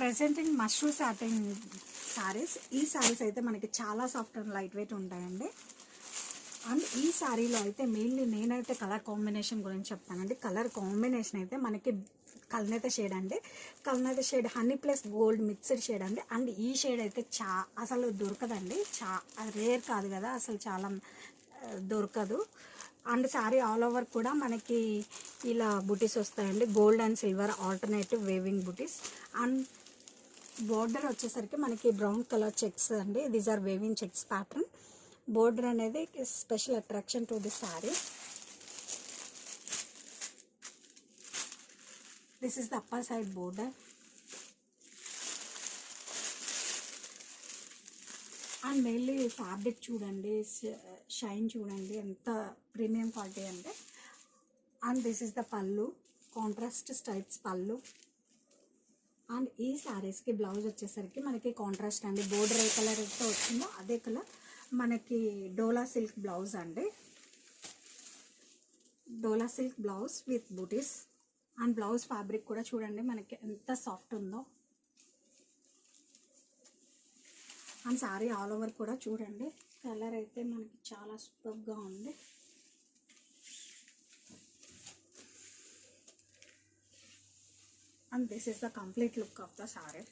Presenting mashru satin saris. ఈ శారీస్ అయితే మనకి చాలా సాఫ్ట్ అండ్ లైట్ వెయిట్ ఉంటాయండి. అండ్ ఈ శారీలో అయితే మెయిన్లీ నేనైతే కలర్ కాంబినేషన్ గురించి చెప్తానండి. కలర్ కాంబినేషన్ అయితే మనకి కల్నేత షేడ్ అండి. కల్నేత shade honey plus gold mixed shade అండి. అండ్ ఈ షేడ్ అయితే అసలు దొరకదండి. రేర్ కాదు కదా, అసలు చాలా దొరకదు. అండ్ శారీ ఆల్ ఓవర్ కూడా మనకి ఇలా బుటీస్ వస్తాయండి. Gold and silver alternative weaving బుటీస్. అండ్ బోర్డర్ వచ్చేసరికి మనకి బ్రౌన్ కలర్ చెక్స్ అండి. These are weaving checks pattern. Border అనేది special attraction to the sari. This is the upper side border. And mainly fabric చూడండి, షైన్ చూడండి ఎంత ప్రీమియం క్వాలిటీ అంటే. And this is the పళ్ళు, contrast stripes పళ్ళు. And ఈ శారీస్కి బ్లౌజ్ వచ్చేసరికి మనకి కాంట్రాస్ట్ అండి. బోర్డర్ ఏ కలర్ అయితే వచ్చిందో అదే కలర్ మనకి డోలా సిల్క్ బ్లౌజ్ అండి. డోలా సిల్క్ బ్లౌజ్ విత్ బూటీస్. అండ్ బ్లౌజ్ ఫ్యాబ్రిక్ కూడా చూడండి మనకి ఎంత సాఫ్ట్ ఉందో. అండ్ శారీ ఆల్ ఓవర్ కూడా చూడండి, కలర్ అయితే మనకి చాలా సూపర్గా ఉంది. And this is the complete look of the sari.